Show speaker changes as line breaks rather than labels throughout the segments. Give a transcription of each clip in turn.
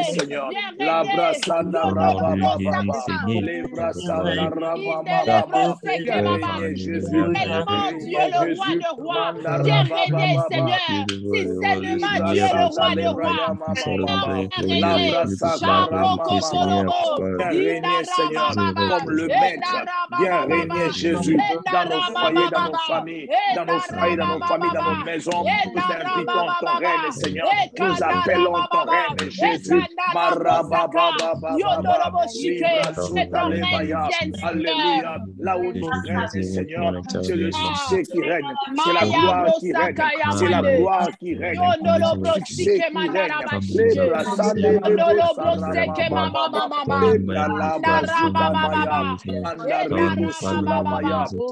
Seigneur, la brassanda raba les brassanda raba Jésus,
Dieu le roi de rois, viens régner, Seigneur. Si seulement Dieu le roi de rois,
régner, Seigneur, comme le maître, viens régner, Jésus, dans nos foyers, dans nos familles, dans nos foyers, dans nos familles, dans nos maisons. Nous invitons ton règne, Seigneur. Nous appelons ton règne, Jésus. Alléluia. Là où tu règnes, Seigneur, c'est le succès qui règne, c'est la gloire qui règne, c'est la gloire qui règne, le succès qui règne.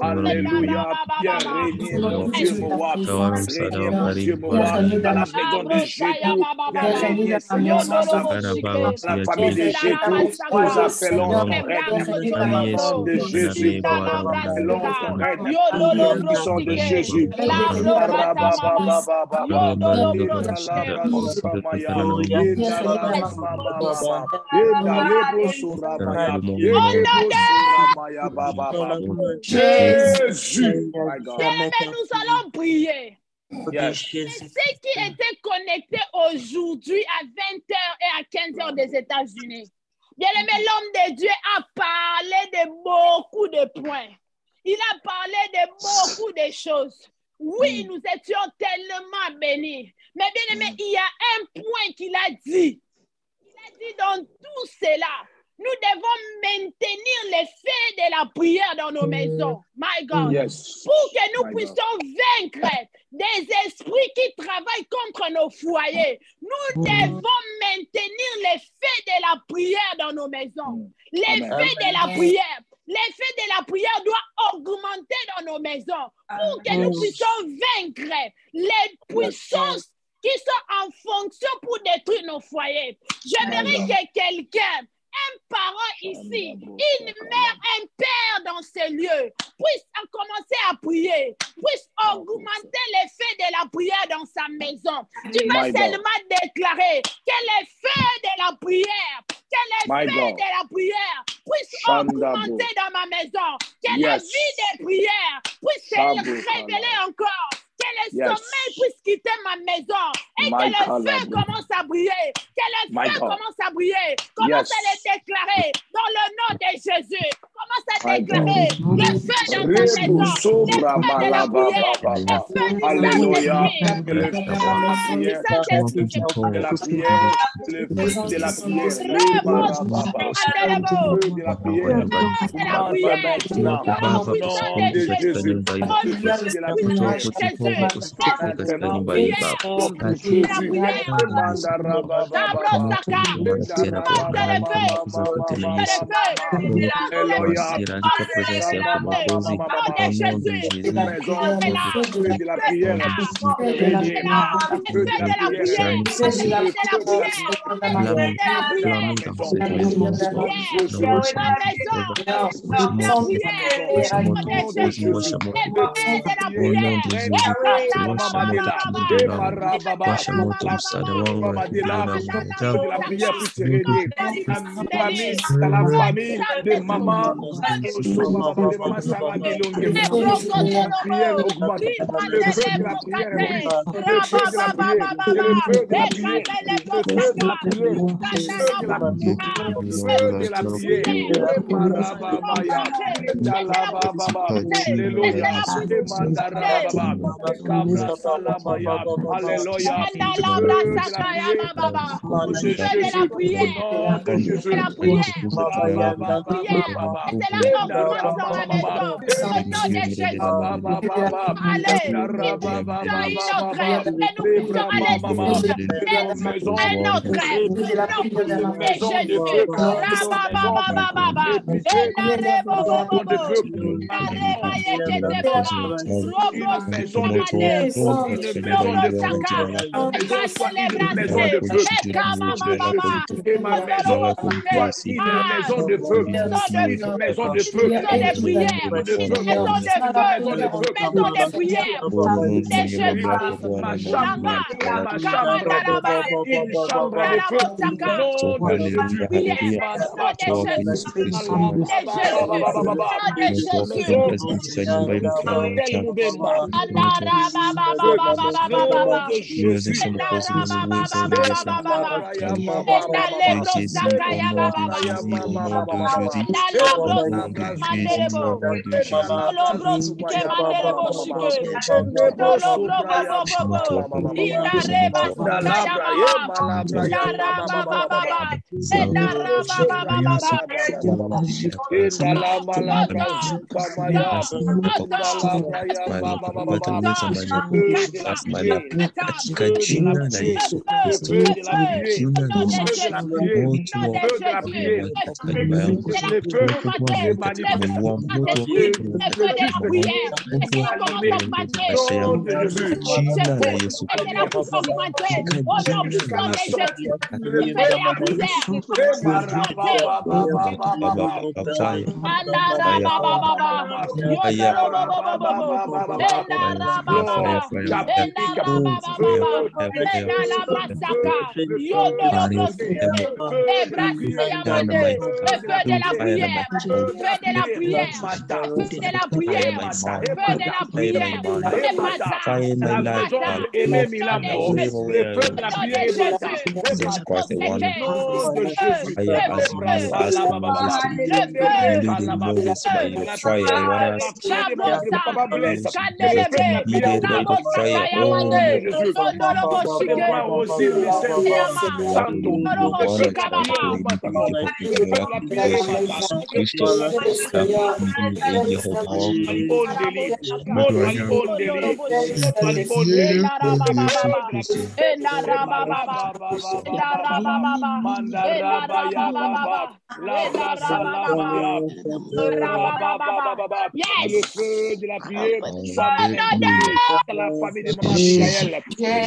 Alléluia. Bien régner, mon Dieu, mon roi. Régner, mon Dieu, mon roi. Dans la maison de Jésus, bien régner, Seigneur, la famille de Jésus, nous appelons ton règne. Dans le nom de Jésus, nous appelons ton règne. Nous sommes de Jésus. Jésus.
Nous allons prier.
Yes.
Ceux qui étaient connectés aujourd'hui à 20h et à 15h des États-Unis, bien-aimé, l'homme de Dieu a parlé de beaucoup de points. Il a parlé de beaucoup de choses. Oui, nous étions tellement bénis. Mais bien-aimé, il y a un point qu'il a dit. Il a dit dans tout cela, nous devons maintenir l'effet de la prière dans nos maisons. My God.
Yes.
Pour que nous puissions vaincre des esprits qui travaillent contre nos foyers. Nous devons maintenir l'effet de la prière dans nos maisons. L'effet de la prière. L'effet de la prière doit augmenter dans nos maisons pour que nous puissions vaincre les puissances qui sont en fonction pour détruire nos foyers. J'aimerais que quelqu'un, un parent ici, une mère, un père dans ce lieu, puisse commencer à prier, puisse augmenter l'effet de la prière dans sa maison. Tu vas seulement déclarer que l'effet de la prière, de la prière puisse augmenter dans ma maison, que la vie des prières puisse se révéler encore. Que le sommeil puisse quitter ma maison et que le feu commence à briller. Que le feu commence à briller. Commence à le déclarer dans le nom de Jésus. Commence à déclarer le feu dans ta maison. Le feu de la prière. Le feu du Saint-Esprit. Le feu de la prière. Le feu de la prière. La famille de maman,
Et ma maison soit une maison de feu, une maison de feu,
de prière,
de feu,
maison de prière, de Jésus,
ma chambre, une chambre de feu, le feu de la prière soit la famille de Maman Michael.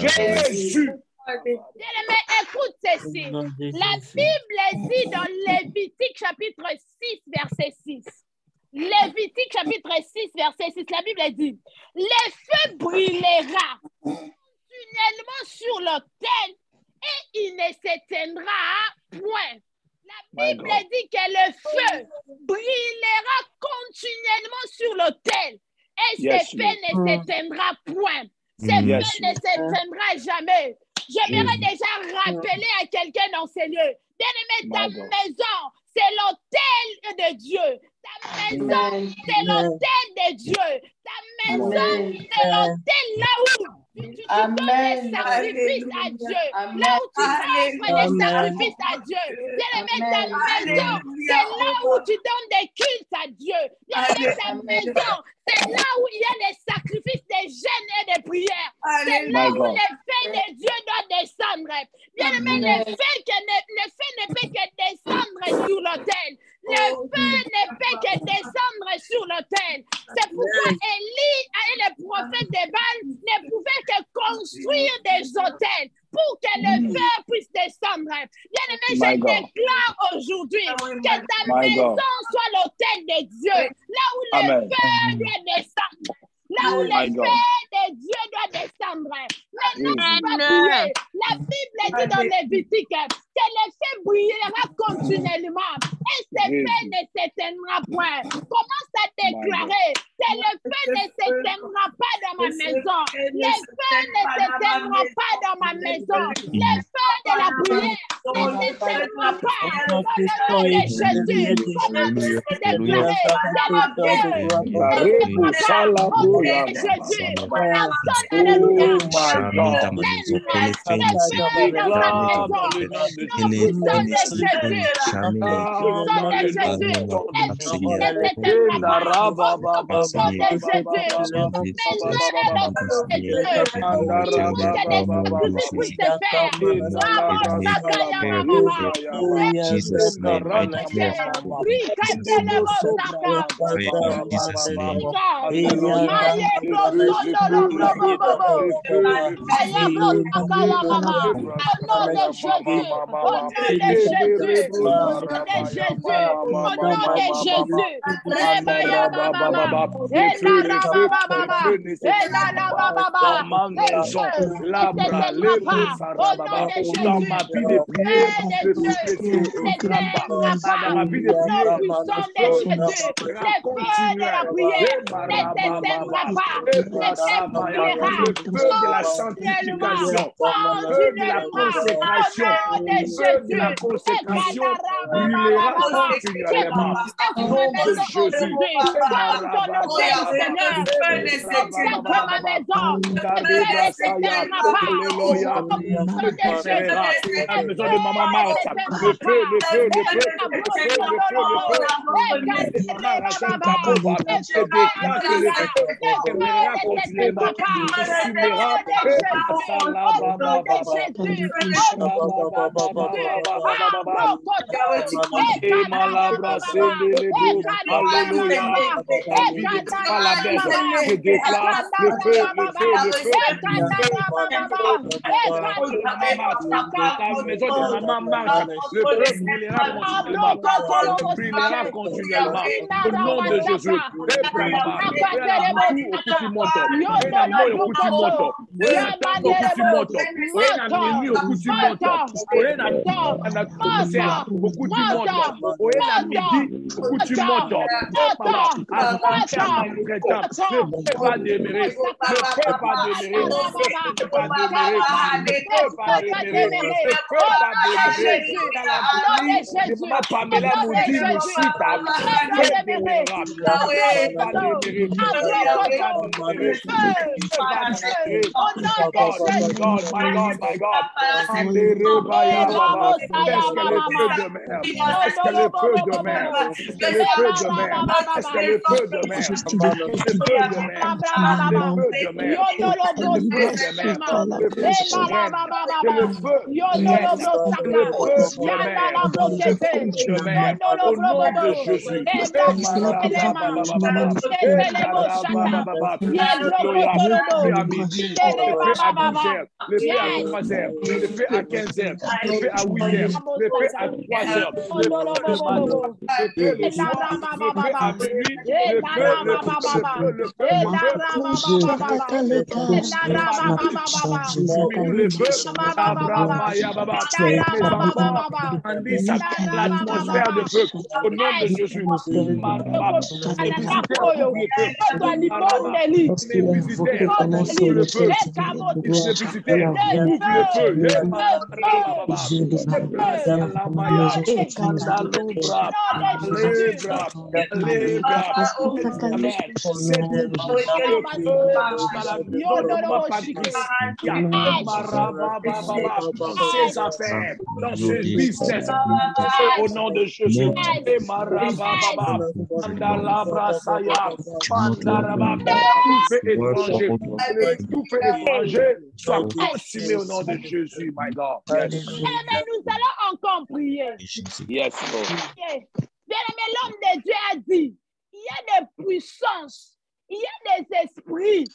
Jésus.
Bien-aimé, écoute ceci. La Bible dit dans Lévitique chapitre 6, verset 6. Lévitique chapitre 6, verset 6. La Bible dit, le feu brûlera continuellement sur l'autel et il ne s'éteindra point. La Bible dit que le feu brûlera continuellement sur l'autel et ce feu ne s'éteindra point. Ce feu ne s'éteindra jamais. J'aimerais déjà rappeler à quelqu'un dans ces lieux, bien-aimé, ta maison, c'est l'autel de Dieu. Ta maison, c'est l'autel de Dieu. Ta maison, c'est l'autel là où tu donnes des sacrifices à Dieu. Là où tu offres des sacrifices à Dieu. Bien-aimé, ta maison, c'est là où tu donnes des cultes à Dieu. Bien-aimé, ta maison, c'est là où il y a des sacrifices, des jeûnes et des prières. C'est là où le feu de Dieu doit descendre. Bien-aimé, le feu ne peut que descendre sur l'autel. Le feu ne peut que descendre sur l'autel. C'est pourquoi Élie et les prophètes de Baal ne pouvaient que construire des autels pour que le feu puisse descendre. Bien-aimé, je déclare aujourd'hui que ta maison soit l'autel de Dieu, là où le feu doit descendre. Là où le feu de Dieu doit descendre. Maintenant, tu vas prier. La Bible dit dans Lévitique que le feu brûlera continuellement et ce feu ne s'éteindra point. Commence à déclarer que le feu ne s'éteindra pas dans ma maison. Le feu ne s'éteindra pas dans ma maison. Le feu de la prière ne s'éteindra pas. Dans le nom de Jésus, commence à déclarer que le feu ne s'éteindra pas. Jésus, alléluia.
Jesus' name, I declare. Pray in Jesus' name.
Dans ma maison, labra, dans ma vie de prière, le feu frappe. Dans ma vie de prière, le feu continue. Le feu de la sanctification, le feu de la consécration, le feu de la consécration brûlera continuellement. Au nom de Jésus. Alléluia. La maison de Maman Martha, le feu, le feu, le feu, le feu, le feu, le feu. Maman Rachel Kabova, se déclare que le feu demeurera continuellement. Alléluia. La baisse, je déclare le feu, le feu, le feu. La maison de Maman Martha, le feu brûlera continuellement. Au nom de Jésus. God, my God, my God. Est-ce que le feu de mer? Est-ce que le feu de mer? Est-ce que le feu de mer? Est-ce que le feu de mer? Le feu de mer? Le feu de mer? Le feu de mer? Le feu règne. Que le feu règne. Le feu de mer. Le feu de mer. Au nom de Jésus. Le feu à midi, le feu à 12h, le feu à 3h, le feu à 15h, le feu à 8h, le feu à 3h, le feu le matin, le feu le soir, le feu à minuit, le feu, l'atmosphère de feu, au nom de Jésus. Ses affaires, dans ce business, au nom de Jésus. Tout fait étranger soit consumé au nom de Jésus, my God. Yes.
Mais nous allons encore prier.
Yes, Lord.
Bien-aimé, l'homme de Dieu a dit, il y a des puissances, il y a des esprits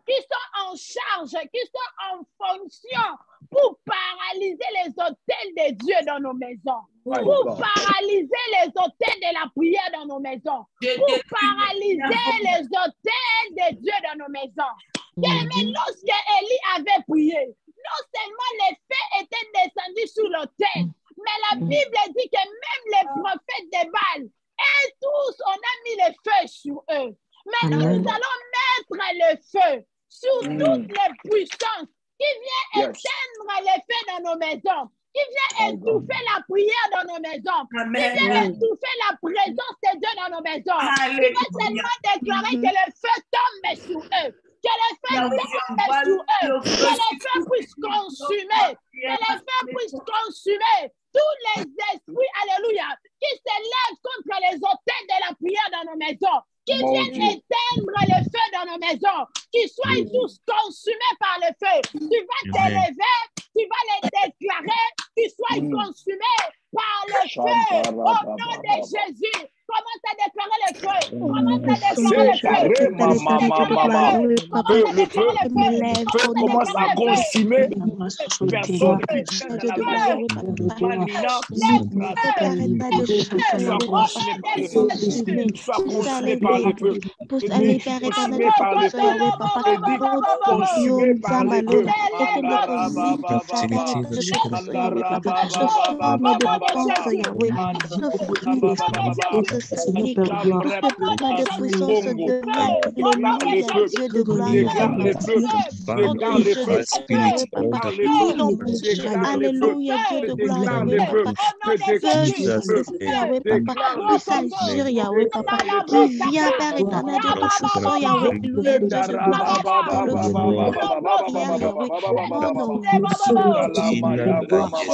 qui sont en charge, qui sont en fonction pour paralyser les hôtels de Dieu dans nos maisons, pour paralyser les hôtels de la prière dans nos maisons, pour paralyser les hôtels de Dieu dans nos maisons. Mais lorsque Élie avait prié, non seulement les feux étaient descendus sur l'autel, mais la Bible dit que même les prophètes de Baal, et tous, on a mis le feu sur eux. Maintenant, nous allons mettre le feu sur toutes les puissances qui viennent éteindre les feux dans nos maisons, qui vient étouffer la prière dans nos maisons, qui vient étouffer la présence de Dieu dans nos maisons, qui va seulement déclarer que le feu tombe sur eux, que le feu tombe sur eux, que le feu puisse consumer, que le feu puisse consumer tous les esprits, alléluia, qui s'élèvent contre les hôtels de la prière dans nos maisons, qui viennent éteindre le feu dans nos maisons, qui soient tous consumés par le feu. Tu vas te lever tu vas les déclarer qu'ils soient consumés par le feu au nom de Jésus. Commence à déclarer le feu. Commence à déclarer le feu.
Le feu commence à consumer personne qui vient dans la maison. Manina, soit consumé par le feu. Soit consumé par le feu. Consumé par le feu. Consumé par le feu.
Alléluia, Dieu de gloire, nous s'assure, Yahweh, papa, qui vient, Père éternel, Dieu tout-puissant, Yahweh, alléluia, Dieu de gloire, dans le feu, Yahweh, Père éternel,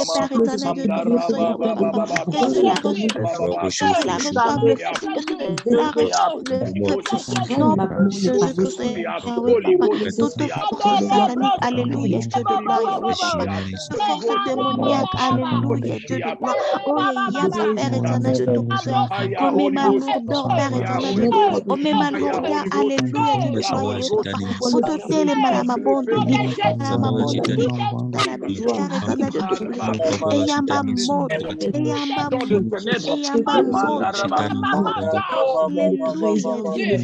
Dieu tout-puissant, Yahweh, papa, que cela reçoive le feu, que cela reçoive le feu, que cela reçove le feu, au nom de Jésus-Christ, Yahweh, papa, toute force satanique, alléluia, Dieu de gloire, Yahweh, papa, toute force démoniaque, alléluia, Dieu de gloire, oh, Yahweh, Père éternel, Dieu tout-puissant, oh, mes ma lourdeur, Père éternel, Dieu, oh, mes ma lourdeur, alléluia, Dieu de gloire, Yahweh, papa, oh, toutes les malama bondeli, malama bondeli, Père éternel, Dieu tout-puissant, et yamba monte, et yamba monte, et yamba monte, alléluia, Dieu,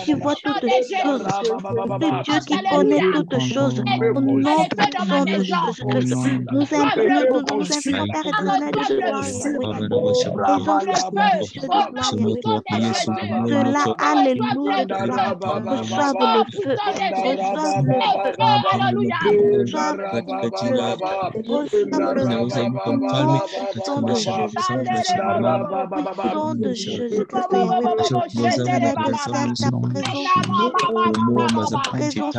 tu vois toutes choses, c'est Dieu qui connaît toutes choses, au nom puissant de Jésus-Christ, nous implorons, Père éternel, de gloire, cela, alléluia, de gloire, reçoive le feu, reçoive le feu, alléluia, reçoive le feu, reçoive le feu, au nom puissant de Jésus-Christ, puissant de Jésus-Christ, Yahweh, Père, que ta présence,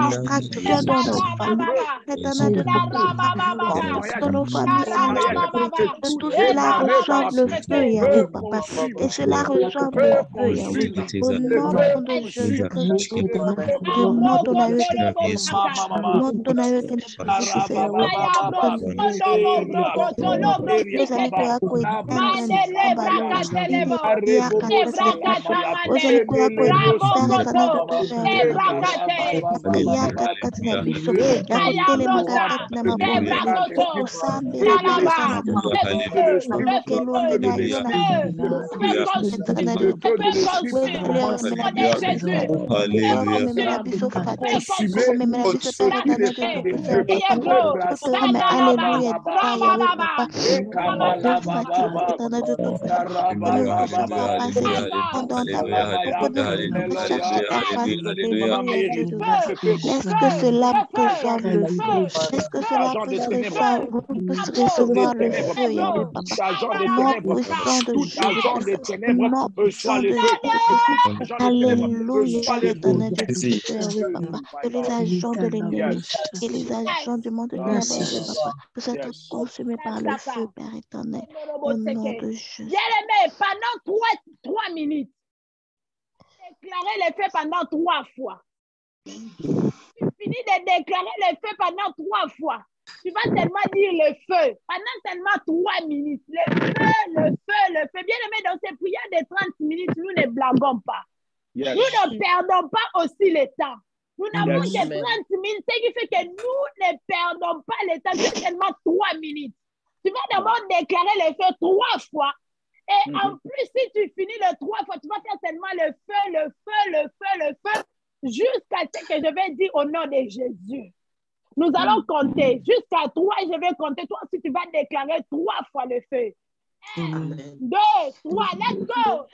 distraction dans nos familles, dans nos familles, que tout cela reçoive le feu, Yahweh, papa, et cela reçoive le feu, Yahweh, au nom de Jésus-Christ, demande ton aïeux, demande ton aïeux, Est-ce que cela peut faire le feu? Est-ce que cela peut recevoir le feu, Yahweh, papa? Non puissant de Jésus-Christ, non puissant de Jésus-Christ. Alléluia, éternel de Dieu, Yahweh, papa. Que les agents de l'ennemi et les agents du monde ténébreux, papa, puissent être consumés par le feu, Père éternel, au nom de Jésus.
Bien-aimé, pendant 3 minutes, déclarer les faits pendant 3 fois. Tu finis de déclarer les faits pendant 3 fois. Tu vas seulement dire le feu pendant seulement 3 minutes. Le feu, le feu, le feu. Bien-aimé, dans ces prières de 30 minutes, nous ne blaguons pas. Yes. Nous ne perdons pas aussi le temps. Nous n'avons que 30 minutes, ce qui fait que nous ne perdons pas le temps. C'est seulement 3 minutes. Tu vas d'abord déclarer le feu 3 fois. Et en plus, si tu finis le 3 fois, tu vas faire seulement le feu, le feu, le feu, le feu, jusqu'à ce que je vais dire au nom de Jésus. Nous allons compter jusqu'à 3 et je vais compter. Toi aussi, tu vas déclarer 3 fois le feu. 1, 2, 3, let's go.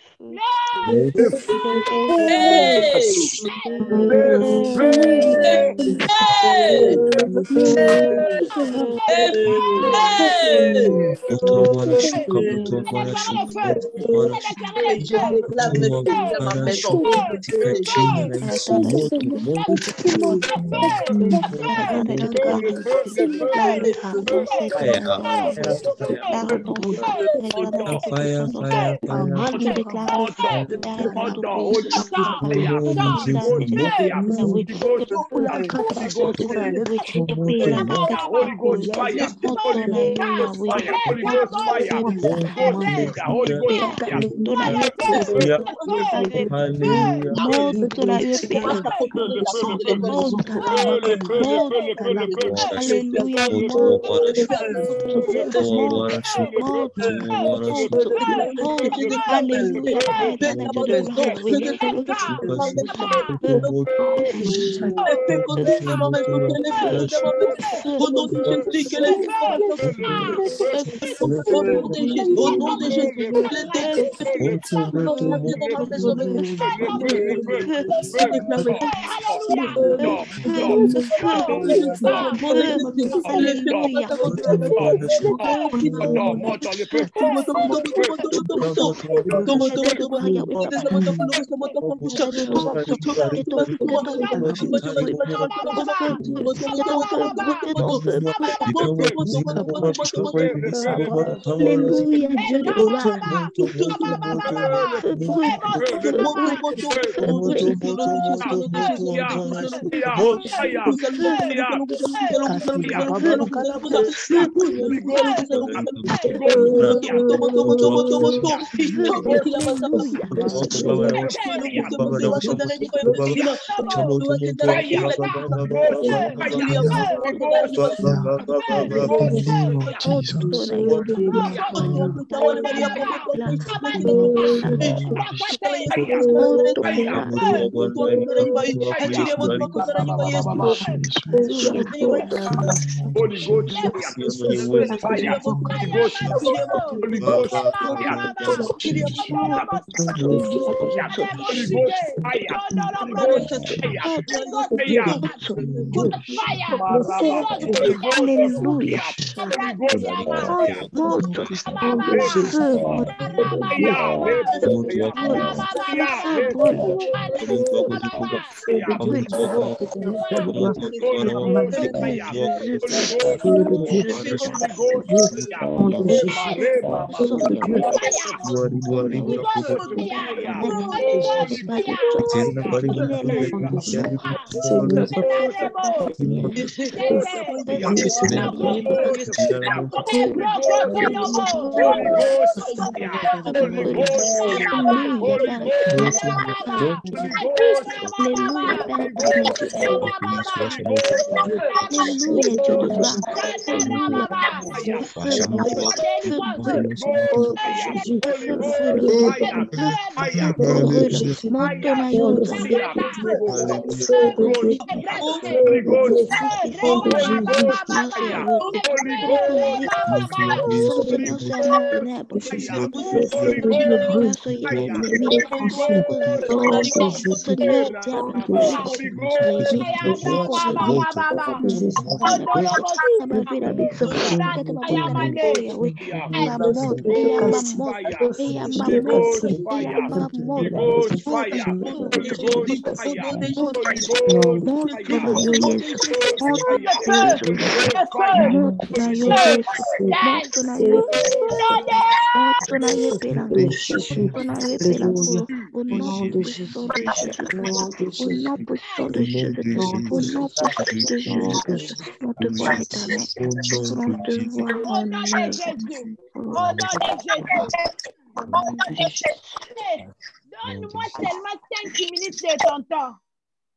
Donne-moi seulement 5 minutes de ton temps.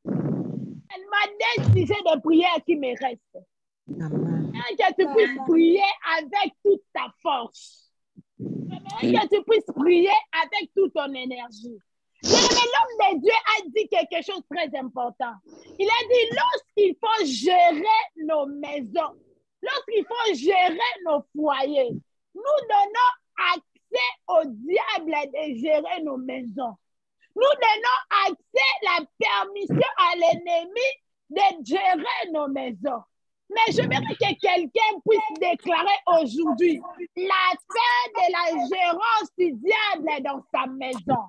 Elle m'a décidé de prière qui me reste. Que tu puisses prier avec toute ta force. Que tu puisses prier avec toute ton énergie. L'homme de Dieu a dit quelque chose de très important. Il a dit, lorsqu'il faut gérer nos maisons, lorsqu'il faut gérer nos foyers, nous donnons à accès au diable de gérer nos maisons. Nous donnons accès, la permission à l'ennemi de gérer nos maisons. Mais je voudrais que quelqu'un puisse déclarer aujourd'hui la fin de la gérance du diable dans sa maison.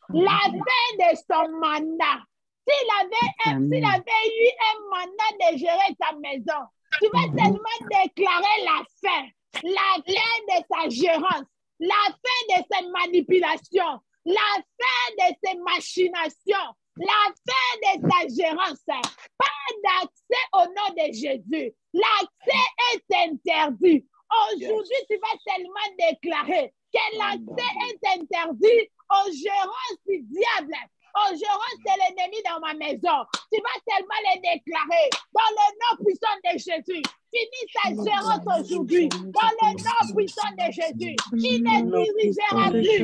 La fin de son mandat. S'il avait eu un mandat de gérer sa maison, tu vas seulement déclarer la fin de sa gérance, la fin de ses manipulations, la fin de ses machinations, la fin de sa gérance. Pas d'accès au nom de Jésus. L'accès est interdit. Aujourd'hui, tu vas seulement déclarer que l'accès est interdit aux gérances du diable, aux gérances de l'ennemi dans ma maison. Tu vas seulement les déclarer dans le nom puissant de Jésus. Finis sa gérance aujourd'hui dans le nom puissant de Jésus. Il ne dirigera plus.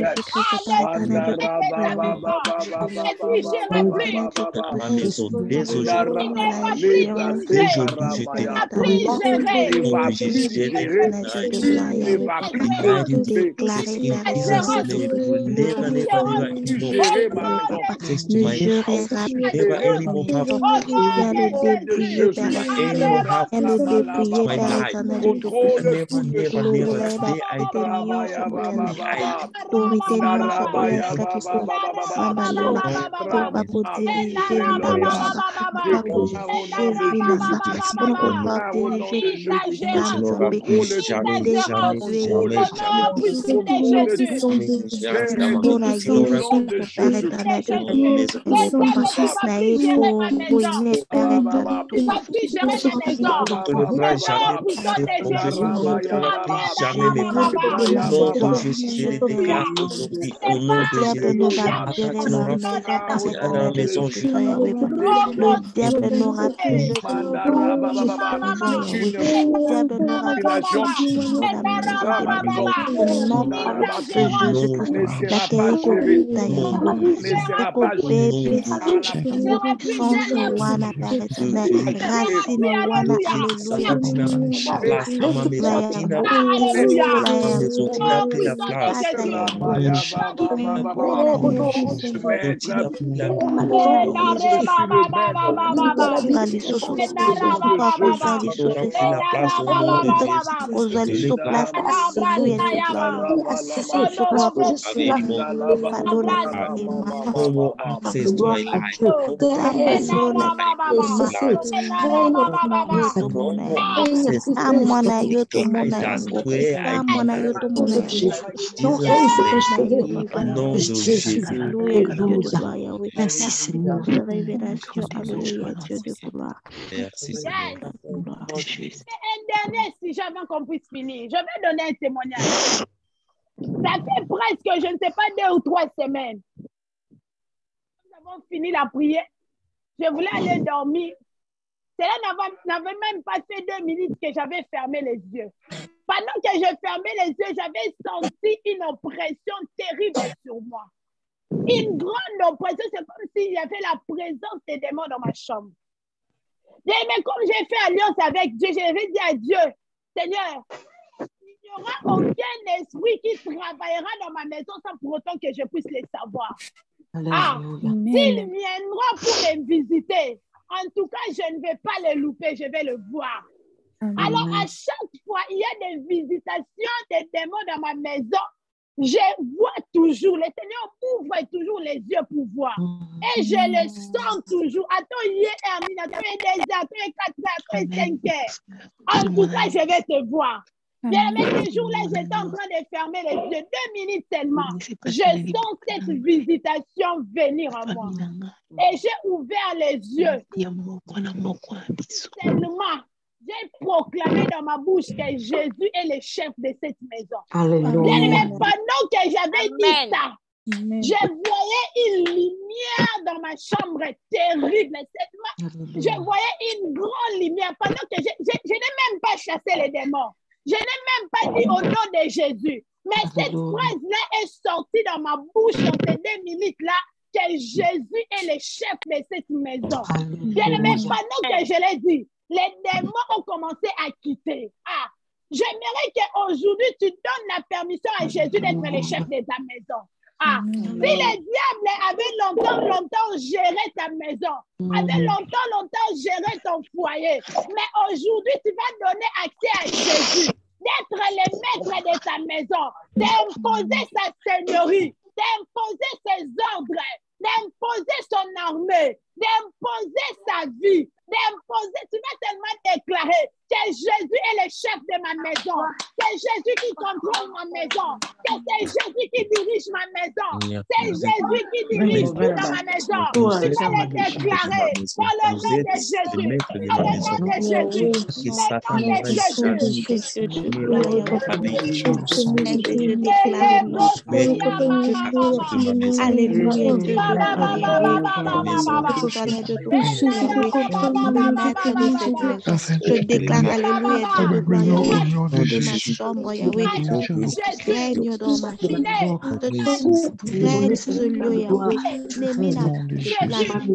Merci Seigneur.
Merci Seigneur.
Un dernier sujet avant qu'on puisse finir. Je vais donner un témoignage. Ça fait presque, je ne sais pas, 2 ou 3 semaines. Nous avons fini la prière. Je voulais aller dormir. Cela n'avait même pas fait 2 minutes que j'avais fermé les yeux. Pendant que je fermais les yeux, j'avais senti une oppression terrible sur moi. Une grande oppression, c'est comme s'il y avait la présence des démons dans ma chambre. Mais comme j'ai fait alliance avec Dieu, j'avais dit à Dieu, Seigneur, il n'y aura aucun esprit qui travaillera dans ma maison sans pour autant que je puisse les savoir. S'il viendra pour les visiter, en tout cas, je ne vais pas le louper, je vais le voir. Alors, à chaque fois, il y a des visitations des démons dans ma maison. Je vois toujours, le Seigneur ouvre toujours les yeux pour voir. Et je le sens toujours. Attends, hier, Hermine, attends, 2 heures, attends, 4 heures, attends, 5 heures. En tout cas, je vais te voir. Bien, mais ce jour-là, j'étais en train de fermer les yeux. 2 minutes seulement. Je sens cette visitation venir à moi. Et j'ai ouvert les yeux. Tellement. J'ai proclamé dans ma bouche que Jésus est le chef de cette maison. Bien, pendant que j'avais dit ça, je voyais une lumière dans ma chambre terrible. Je voyais une grande lumière. Pendant que je n'ai même pas chassé les démons. Je n'ai même pas dit au nom de Jésus. Mais cette phrase-là est sortie dans ma bouche dans ces 2 minutes-là, que Jésus est le chef de cette maison. Bien, mais pendant que je l'ai dit, les démons ont commencé à quitter. J'aimerais qu'aujourd'hui, tu donnes la permission à Jésus d'être le chef de ta maison. Si le diable avait longtemps géré ta maison, avait longtemps géré ton foyer, mais aujourd'hui, tu vas donner accès à Jésus d'être le maître de ta maison, d'imposer sa seigneurie, d'imposer ses ordres, d'imposer son armée, d'imposer sa vie, d'imposer. Tu vas tellement déclarer que Jésus est le chef de ma maison, c'est Jésus qui contrôle ma maison, que c'est Jésus qui dirige ma maison, c'est Jésus qui dirige tout dans ma maison. Tu vas le déclarer dans le nom de Jésus, dans le nom de Jésus, dans le nom de Jésus.
Je déclare alléluia Dieu de gloire Yahweh de ma chambre Yahweh. Règne dans ma chambre. Règne sur ce lieu Yahweh.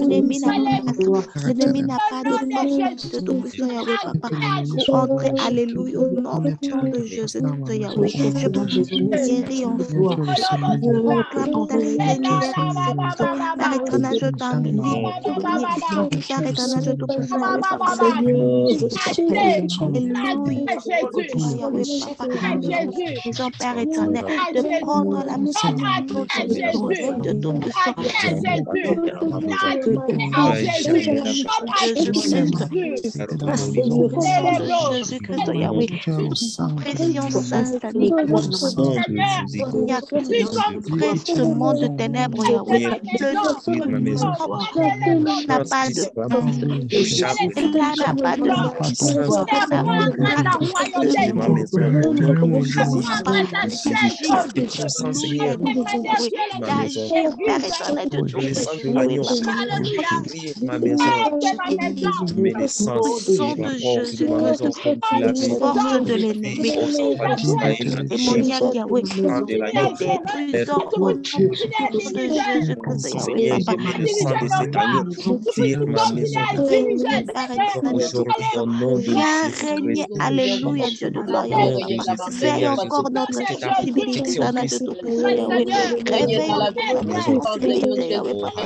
L'ennemi n'a pas de place. L'ennemi n'a pas de force de tout puissant Yahweh Papa. Pour entrer alléluia au nom de Jésus Yahweh. Je guéris en vous. Je proclame ta seigneurie dans cette maison. Père éternel, je t'envie. Père éternel, je te puissant Yahweh Papa. Disons, Père éternel, de prendre la mission de tout puissant. Jésus-Christ, Yahweh, pression s'installer. Il n'y a que ce monde de ténèbres, Yahweh. Le n'a pas de n'a pas de force de l'ennemi démoniaque Yahweh viens régner, alléluia, Dieu de gloire, veille encore notre sensibilité dans notre tout-puissant, Yahweh. Réveille encore notre sensibilité, Yahweh, Papa.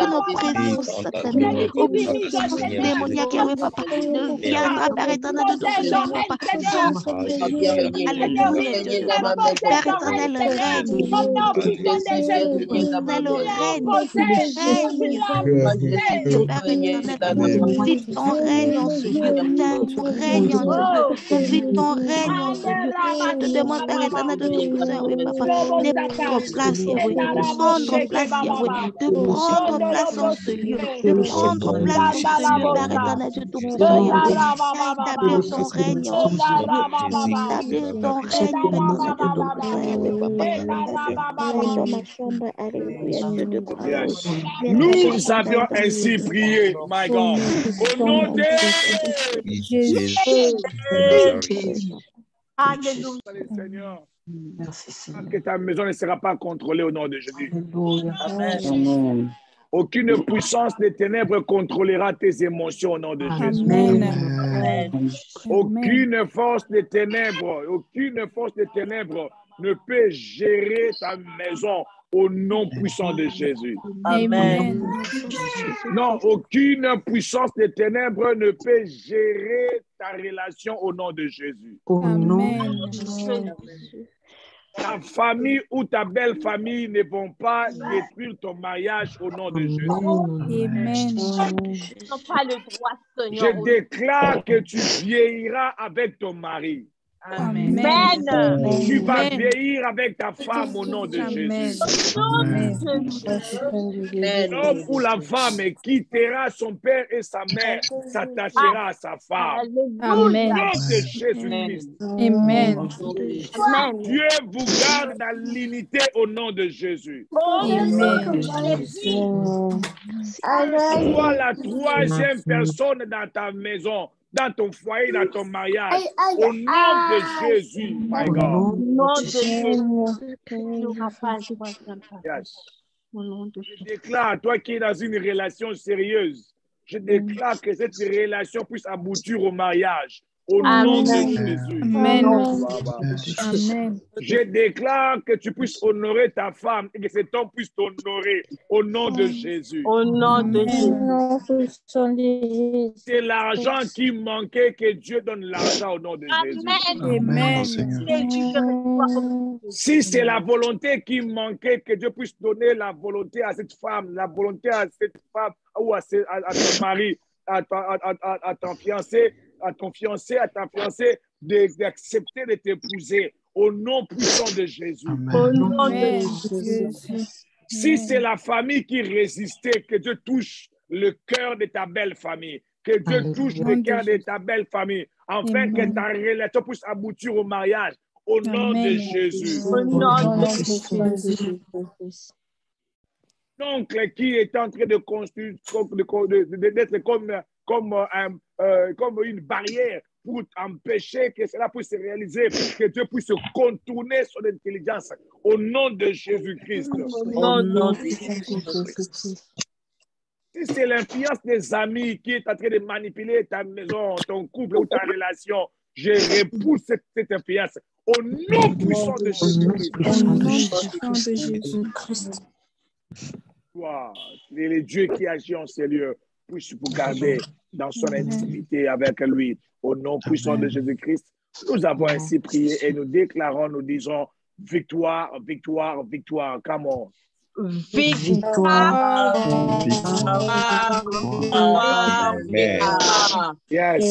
Nos présences sataniques, puissances démoniaques, Yahweh, Papa, ne viendra, Père éternel, de tout-puissant, Papa. Alléluia, Dieu de gloire. Père éternel, règne. Vis ton règne en ce lieu, règne en ce lieu, vis ton règne en ce lieu. Je te demande, Père éternel, de tout puissant, oui, Papa, de prendre place, Yahweh, de prendre place, Yahweh, de prendre place en ce lieu, de prendre place en ce lieu, Père éternel, de tout puissant, Yahweh, d'établir ton règne en ce lieu, d'établir ton règne, Père éternel, de tout puissant, Yahweh, Papa, dans ma chambre, alléluia, Dieu de gloire.
Nous avions ainsi prié, my God, au nom de Jésus. Alléluia. Merci Seigneur. Que ta maison ne sera pas contrôlée au nom de Jésus. Amen. Aucune puissance des ténèbres contrôlera tes émotions au nom de Jésus. Amen. Aucune force des ténèbres ne peut gérer ta maison au nom puissant de Jésus. Amen. Non, aucune puissance des ténèbres ne peut gérer ta relation au nom de Jésus. Amen. Ta famille ou ta belle famille ne vont pas détruire ton mariage au nom de Jésus. Amen. Je déclare que tu vieilliras avec ton mari. Amen. Tu vas vieillir avec ta femme au nom de Jésus. L'homme ou la femme quittera son père et sa mère, s'attachera à sa femme. Amen. Au nom de Jésus-Christ. Amen. Dieu vous garde dans l'unité au nom de Jésus. Amen. Sois la troisième personne dans ta maison, dans ton foyer, dans ton mariage, au nom de Jésus, my God. Au nom de Jésus. Yes. Je déclare, toi qui es dans une relation sérieuse, Je déclare que cette relation puisse aboutir au mariage. Au nom de Jésus.
Amen.
Amen. Je déclare que tu puisses honorer ta femme et que cet homme puisse t'honorer au nom de Jésus.
Au nom de Jésus.
C'est l'argent qui manquait, que Dieu donne l'argent au nom de Jésus.
Amen.
Si c'est la volonté qui manquait, que Dieu puisse donner la volonté à cette femme, la volonté à cette femme ou à ton mari, à ton fiancé, à ton fiancé, à ta fiancée, d'accepter de t'épouser au nom puissant de Jésus.
Au nom de Jésus.
Si c'est la famille qui résistait, que Dieu touche le cœur de ta belle famille, que Dieu touche le cœur de ta belle famille, afin que ta relation puisse aboutir au mariage au nom de Jésus.
Au nom de Jésus.
L'oncle qui est en train de construire, d'être comme une barrière pour empêcher que cela puisse se réaliser, que Dieu puisse contourner son intelligence au nom de Jésus-Christ.
Au nom de Jésus-Christ.
Si c'est l'influence des amis qui est en train de manipuler ta maison, ton couple ou ta relation, je repousse cette influence au nom puissant de Jésus-Christ. Le Dieu qui agit en ces lieux puisse vous garder dans son intimité avec lui. Au nom puissant de Jésus-Christ, nous avons ainsi prié et nous déclarons, nous disons victoire, victoire, victoire. Come on.
Victoire.
Amen.
Yes.